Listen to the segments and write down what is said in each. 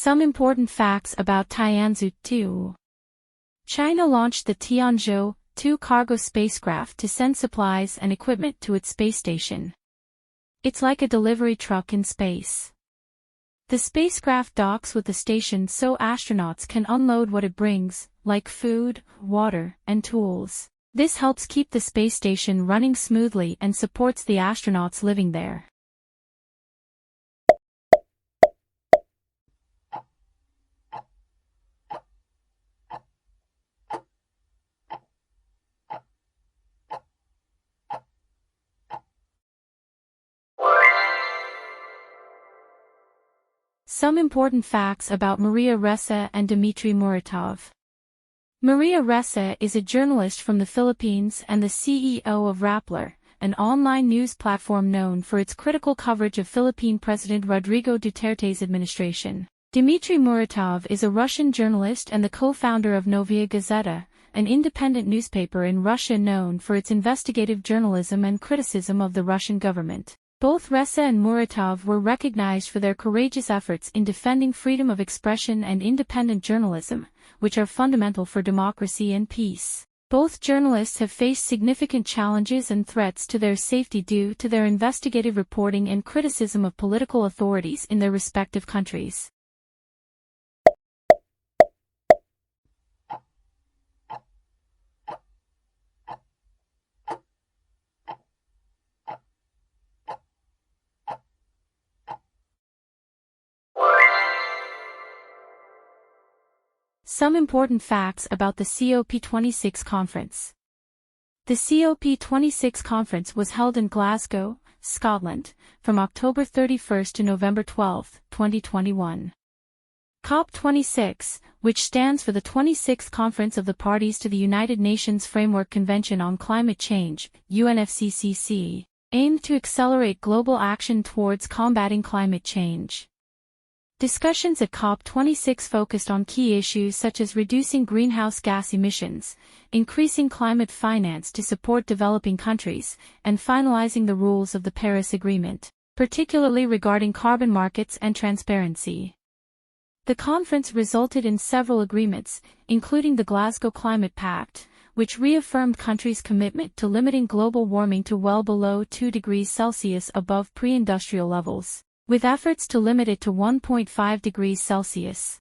Some important facts about Tianzhu 2. China launched the Tianzhou 2 cargo spacecraft to send supplies and equipment to its space station. It's like a delivery truck in space. The spacecraft docks with the station so astronauts can unload what it brings, like food, water, and tools. This helps keep the space station running smoothly and supports the astronauts living there. Some important facts about Maria Ressa and Dmitry Muratov. Maria Ressa is a journalist from the Philippines and the CEO of Rappler, an online news platform known for its critical coverage of Philippine President Rodrigo Duterte's administration. Dmitry Muratov is a Russian journalist and the co-founder of Novaya Gazeta, an independent newspaper in Russia known for its investigative journalism and criticism of the Russian government. Both Ressa and Muratov were recognized for their courageous efforts in defending freedom of expression and independent journalism, which are fundamental for democracy and peace. Both journalists have faced significant challenges and threats to their safety due to their investigative reporting and criticism of political authorities in their respective countries. Some important facts about the COP26 conference. The COP26 conference was held in Glasgow, Scotland, from October 31 to November 12, 2021. COP26, which stands for the 26th Conference of the Parties to the United Nations Framework Convention on Climate Change, UNFCCC, aimed to accelerate global action towards combating climate change. Discussions at COP26 focused on key issues such as reducing greenhouse gas emissions, increasing climate finance to support developing countries, and finalizing the rules of the Paris Agreement, particularly regarding carbon markets and transparency. The conference resulted in several agreements, including the Glasgow Climate Pact, which reaffirmed countries' commitment to limiting global warming to well below 2 degrees Celsius above pre-industrial levels, with efforts to limit it to 1.5 degrees Celsius.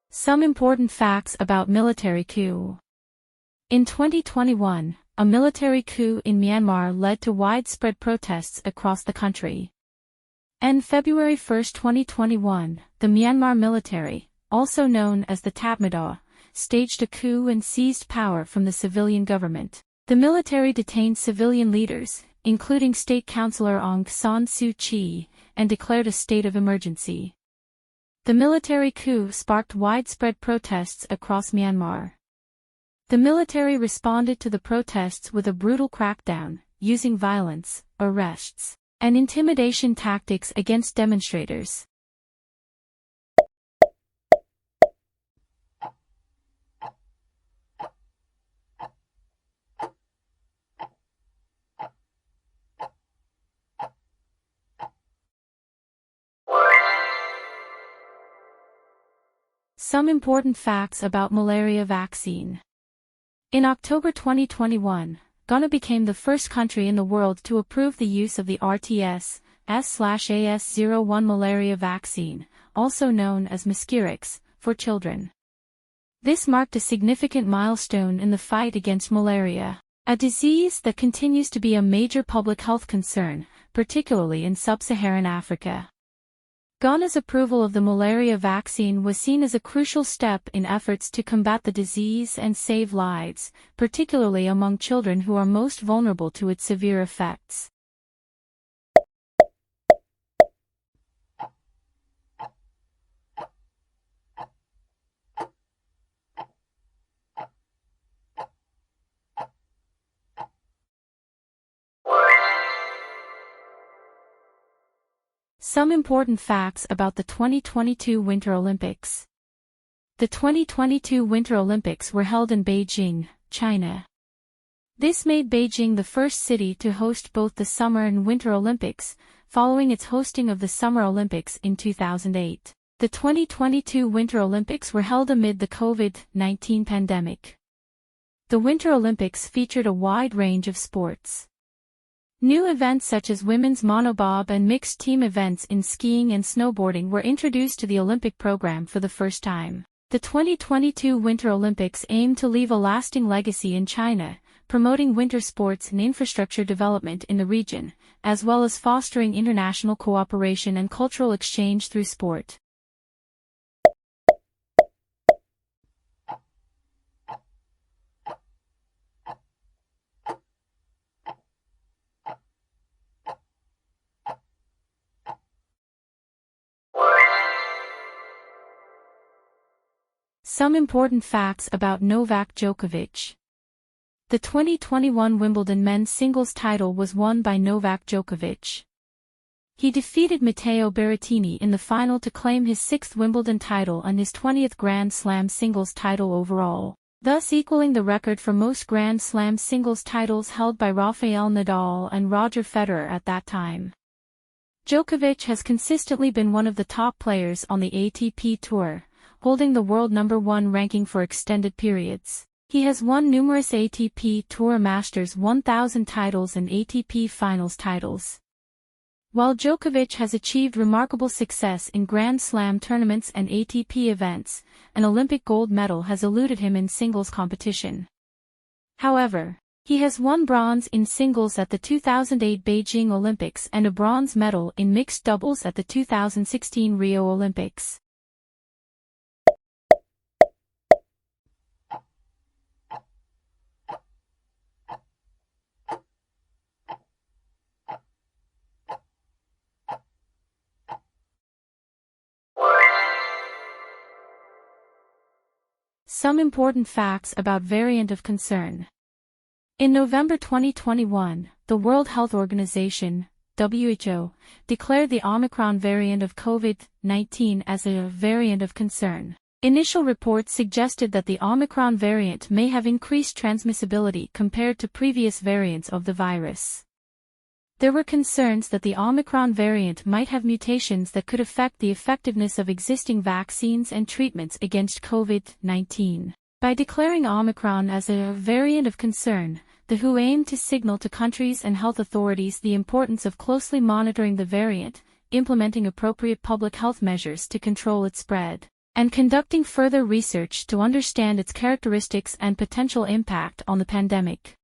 Some important facts about military coup. In 2021, a military coup in Myanmar led to widespread protests across the country. On February 1, 2021, the Myanmar military, also known as the Tatmadaw, staged a coup and seized power from the civilian government. The military detained civilian leaders, including State Councillor Aung San Suu Kyi, and declared a state of emergency. The military coup sparked widespread protests across Myanmar. The military responded to the protests with a brutal crackdown, using violence, arrests, and intimidation tactics against demonstrators. Some important facts about malaria vaccine. In October 2021, Ghana became the first country in the world to approve the use of the RTS-AS01 malaria vaccine, also known as Mosquirix, for children. This marked a significant milestone in the fight against malaria, a disease that continues to be a major public health concern, particularly in sub-Saharan Africa. Ghana's approval of the malaria vaccine was seen as a crucial step in efforts to combat the disease and save lives, particularly among children who are most vulnerable to its severe effects. Some important facts about the 2022 Winter Olympics. The 2022 Winter Olympics were held in Beijing, China. This made Beijing the first city to host both the Summer and Winter Olympics, following its hosting of the Summer Olympics in 2008. The 2022 Winter Olympics were held amid the COVID-19 pandemic. The Winter Olympics featured a wide range of sports. New events such as women's monobob and mixed team events in skiing and snowboarding were introduced to the Olympic program for the first time. The 2022 Winter Olympics aim to leave a lasting legacy in China, promoting winter sports and infrastructure development in the region, as well as fostering international cooperation and cultural exchange through sport. Some important facts about Novak Djokovic. The 2021 Wimbledon men's singles title was won by Novak Djokovic. He defeated Matteo Berrettini in the final to claim his 6th Wimbledon title and his 20th Grand Slam singles title overall, thus equaling the record for most Grand Slam singles titles held by Rafael Nadal and Roger Federer at that time. Djokovic has consistently been one of the top players on the ATP Tour, holding the world #1 ranking for extended periods. He has won numerous ATP Tour Masters 1000 titles and ATP Finals titles. While Djokovic has achieved remarkable success in Grand Slam tournaments and ATP events, an Olympic gold medal has eluded him in singles competition. However, he has won bronze in singles at the 2008 Beijing Olympics and a bronze medal in mixed doubles at the 2016 Rio Olympics. Some important facts about variant of concern. In November 2021, the World Health Organization, WHO, declared the Omicron variant of COVID-19 as a variant of concern. Initial reports suggested that the Omicron variant may have increased transmissibility compared to previous variants of the virus. There were concerns that the Omicron variant might have mutations that could affect the effectiveness of existing vaccines and treatments against COVID-19. By declaring Omicron as a variant of concern, the WHO aimed to signal to countries and health authorities the importance of closely monitoring the variant, implementing appropriate public health measures to control its spread, and conducting further research to understand its characteristics and potential impact on the pandemic.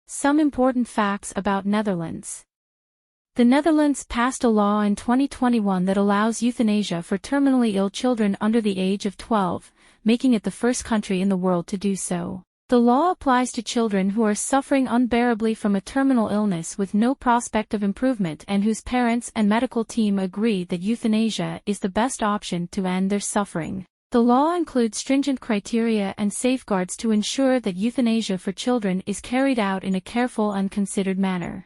Some important facts about Netherlands. The Netherlands passed a law in 2021 that allows euthanasia for terminally ill children under the age of 12, making it the first country in the world to do so. The law applies to children who are suffering unbearably from a terminal illness with no prospect of improvement and whose parents and medical team agree that euthanasia is the best option to end their suffering. The law includes stringent criteria and safeguards to ensure that euthanasia for children is carried out in a careful and considered manner.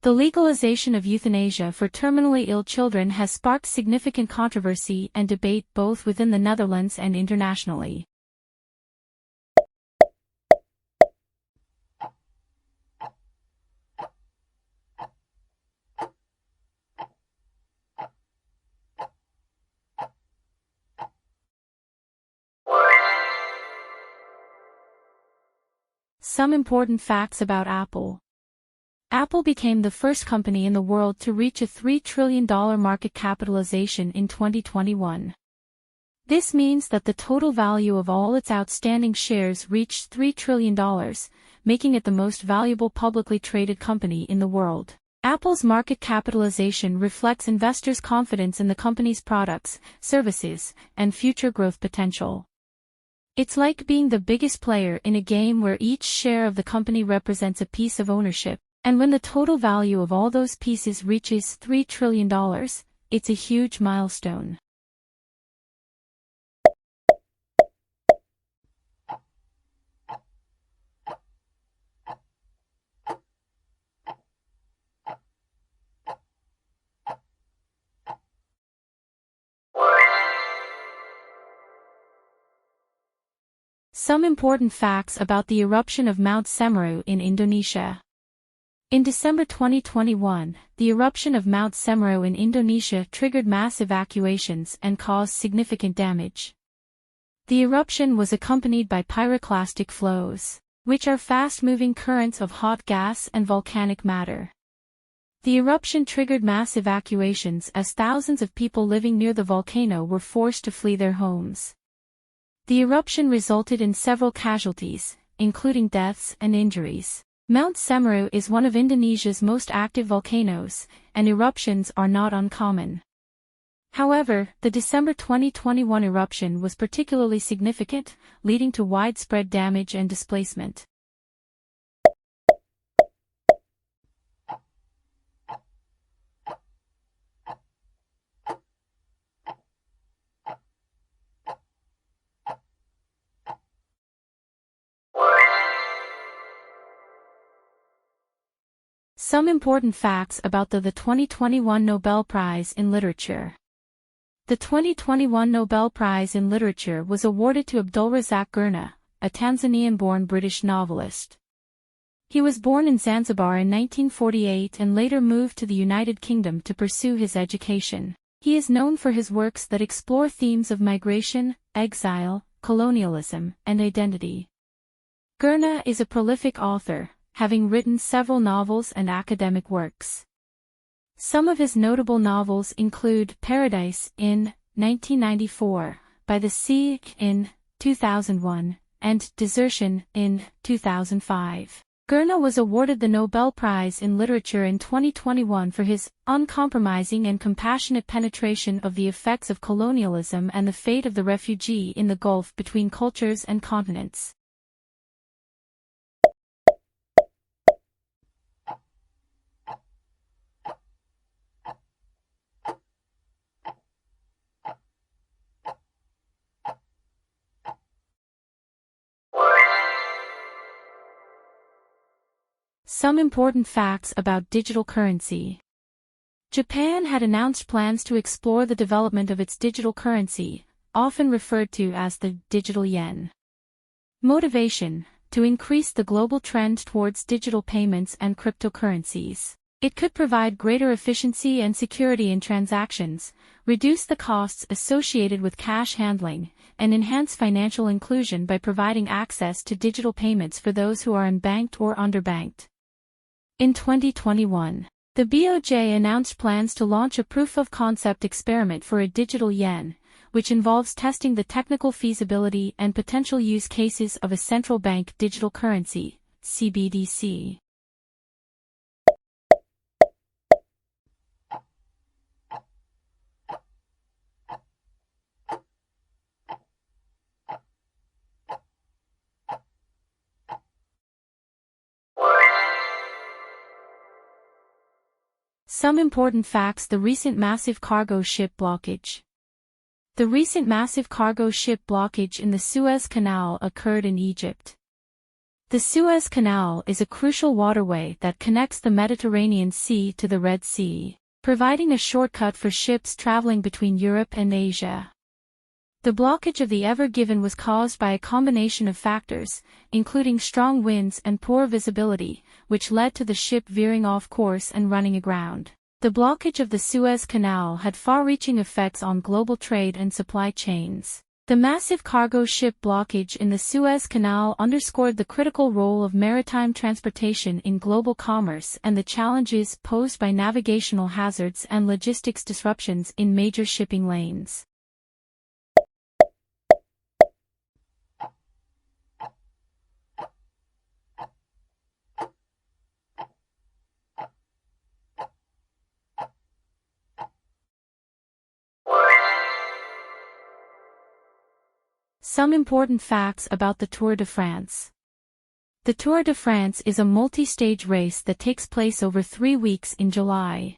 The legalization of euthanasia for terminally ill children has sparked significant controversy and debate both within the Netherlands and internationally. Some important facts about Apple. Apple became the first company in the world to reach a $3 trillion market capitalization in 2021. This means that the total value of all its outstanding shares reached $3 trillion, making it the most valuable publicly traded company in the world. Apple's market capitalization reflects investors' confidence in the company's products, services, and future growth potential. It's like being the biggest player in a game where each share of the company represents a piece of ownership. And when the total value of all those pieces reaches $3 trillion, it's a huge milestone. Some important facts about the eruption of Mount Semeru in Indonesia. In December 2021, the eruption of Mount Semeru in Indonesia triggered mass evacuations and caused significant damage. The eruption was accompanied by pyroclastic flows, which are fast-moving currents of hot gas and volcanic matter. The eruption triggered mass evacuations as thousands of people living near the volcano were forced to flee their homes. The eruption resulted in several casualties, including deaths and injuries. Mount Semeru is one of Indonesia's most active volcanoes, and eruptions are not uncommon. However, the December 2021 eruption was particularly significant, leading to widespread damage and displacement. Some important facts about the 2021 Nobel Prize in Literature. The 2021 Nobel Prize in Literature was awarded to Abdulrazak Gurna, a Tanzanian-born British novelist. He was born in Zanzibar in 1948 and later moved to the United Kingdom to pursue his education. He is known for his works that explore themes of migration, exile, colonialism, and identity. Gurna is a prolific author, having written several novels and academic works. Some of his notable novels include Paradise in 1994, By the Sea in 2001, and Desertion in 2005. Gurna was awarded the Nobel Prize in Literature in 2021 for his uncompromising and compassionate penetration of the effects of colonialism and the fate of the refugee in the gulf between cultures and continents. Some important facts about digital currency. Japan had announced plans to explore the development of its digital currency, often referred to as the digital yen. Motivation: to increase the global trend towards digital payments and cryptocurrencies. It could provide greater efficiency and security in transactions, reduce the costs associated with cash handling, and enhance financial inclusion by providing access to digital payments for those who are unbanked or underbanked. In 2021, the BOJ announced plans to launch a proof-of-concept experiment for a digital yen, which involves testing the technical feasibility and potential use cases of a central bank digital currency, CBDC. Some important facts: the recent massive cargo ship blockage. The recent massive cargo ship blockage in the Suez Canal occurred in Egypt. The Suez Canal is a crucial waterway that connects the Mediterranean Sea to the Red Sea, providing a shortcut for ships traveling between Europe and Asia. The blockage of the Ever Given was caused by a combination of factors, including strong winds and poor visibility, which led to the ship veering off course and running aground. The blockage of the Suez Canal had far-reaching effects on global trade and supply chains. The massive cargo ship blockage in the Suez Canal underscored the critical role of maritime transportation in global commerce and the challenges posed by navigational hazards and logistics disruptions in major shipping lanes. Some important facts about the Tour de France. The Tour de France is a multi-stage race that takes place over 3 weeks in July.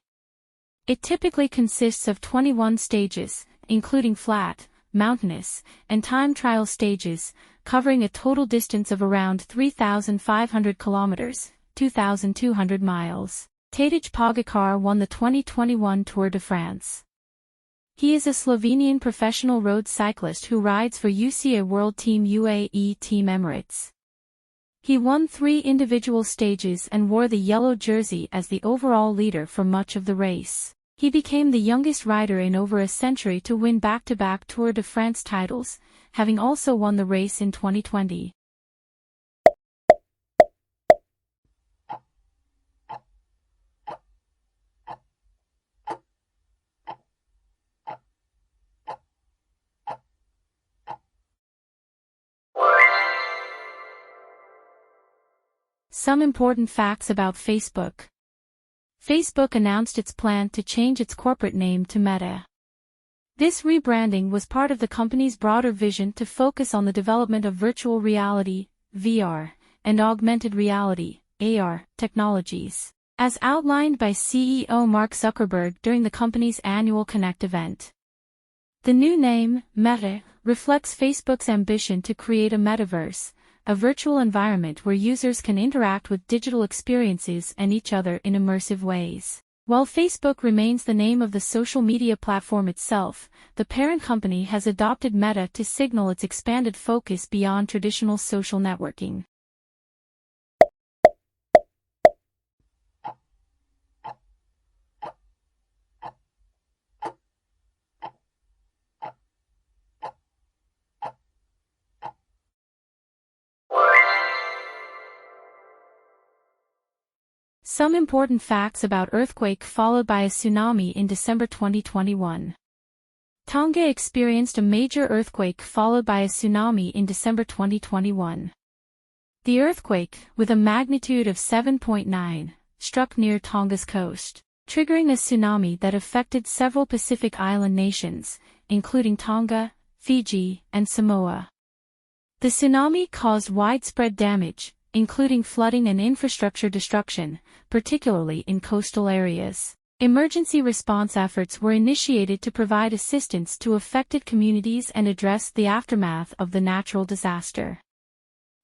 It typically consists of 21 stages, including flat, mountainous, and time trial stages, covering a total distance of around 3,500 kilometers, 2,200 miles. Tadej Pogačar won the 2021 Tour de France. He is a Slovenian professional road cyclist who rides for UCI World Team UAE Team Emirates. He won 3 individual stages and wore the yellow jersey as the overall leader for much of the race. He became the youngest rider in over a century to win back-to-back Tour de France titles, having also won the race in 2020. Some important facts about Facebook. Facebook announced its plan to change its corporate name to Meta. This rebranding was part of the company's broader vision to focus on the development of virtual reality, VR, and augmented reality, AR, technologies, as outlined by CEO Mark Zuckerberg during the company's annual Connect event. The new name, Meta, reflects Facebook's ambition to create a metaverse, a virtual environment where users can interact with digital experiences and each other in immersive ways. While Facebook remains the name of the social media platform itself, the parent company has adopted Meta to signal its expanded focus beyond traditional social networking. Some important facts about earthquake followed by a tsunami in December 2021. Tonga experienced a major earthquake followed by a tsunami in December 2021. The earthquake, with a magnitude of 7.9, struck near Tonga's coast, triggering a tsunami that affected several Pacific island nations, including Tonga, Fiji, and Samoa. The tsunami caused widespread damage, including flooding and infrastructure destruction, particularly in coastal areas. Emergency response efforts were initiated to provide assistance to affected communities and address the aftermath of the natural disaster.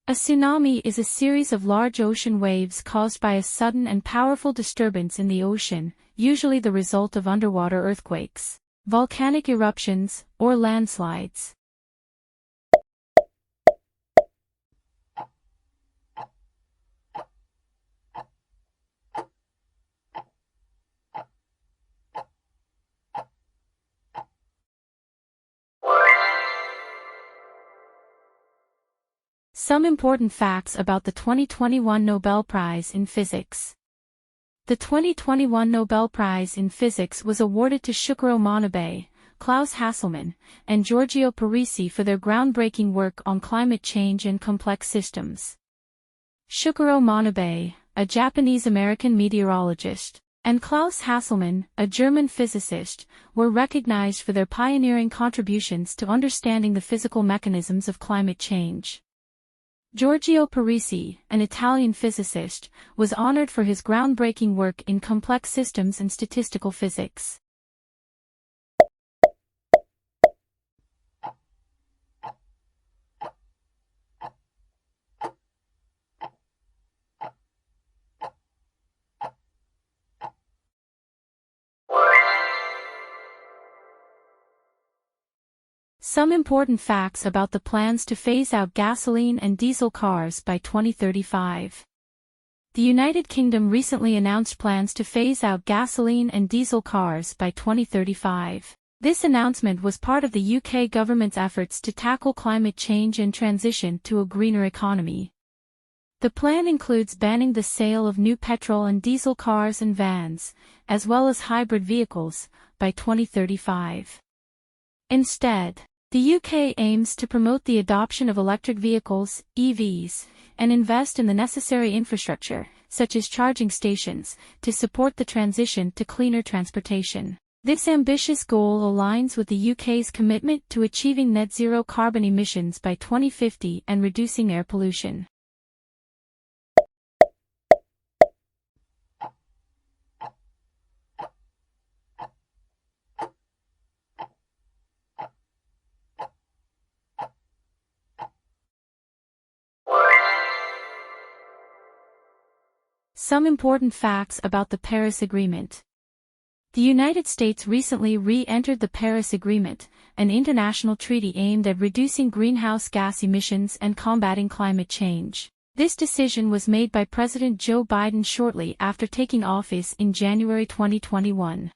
A tsunami is a series of large ocean waves caused by a sudden and powerful disturbance in the ocean, usually the result of underwater earthquakes, volcanic eruptions, or landslides. Some important facts about the 2021 Nobel Prize in Physics. The 2021 Nobel Prize in Physics was awarded to Shukuro Manabe, Klaus Hasselmann, and Giorgio Parisi for their groundbreaking work on climate change and complex systems. Shukuro Manabe, a Japanese-American meteorologist, and Klaus Hasselmann, a German physicist, were recognized for their pioneering contributions to understanding the physical mechanisms of climate change. Giorgio Parisi, an Italian physicist, was honored for his groundbreaking work in complex systems and statistical physics. Some important facts about the plans to phase out gasoline and diesel cars by 2035. The United Kingdom recently announced plans to phase out gasoline and diesel cars by 2035. This announcement was part of the UK government's efforts to tackle climate change and transition to a greener economy. The plan includes banning the sale of new petrol and diesel cars and vans, as well as hybrid vehicles, by 2035. Instead, the UK aims to promote the adoption of electric vehicles, EVs, and invest in the necessary infrastructure, such as charging stations, to support the transition to cleaner transportation. This ambitious goal aligns with the UK's commitment to achieving net zero carbon emissions by 2050 and reducing air pollution. Some important facts about the Paris Agreement. The United States recently re-entered the Paris Agreement, an international treaty aimed at reducing greenhouse gas emissions and combating climate change. This decision was made by President Joe Biden shortly after taking office in January 2021.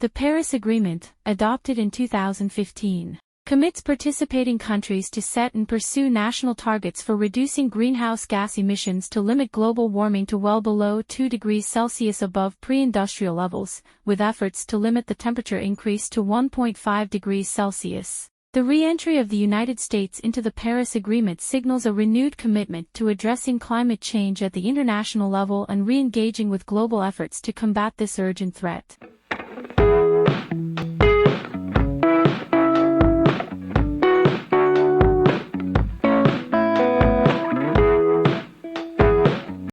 The Paris Agreement, adopted in 2015, commits participating countries to set and pursue national targets for reducing greenhouse gas emissions to limit global warming to well below 2 degrees Celsius above pre-industrial levels, with efforts to limit the temperature increase to 1.5 degrees Celsius. The re-entry of the United States into the Paris Agreement signals a renewed commitment to addressing climate change at the international level and re-engaging with global efforts to combat this urgent threat.